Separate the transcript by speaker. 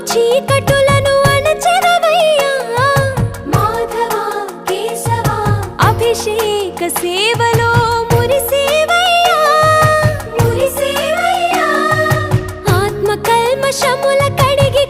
Speaker 1: చీకటులను అణచెదవయ్యా మాధవ కేశవ అభిషేక సేవలో మురిసేవయ్యా మురిసేవయ్యా ఆత్మ కల్మషముల కడిగి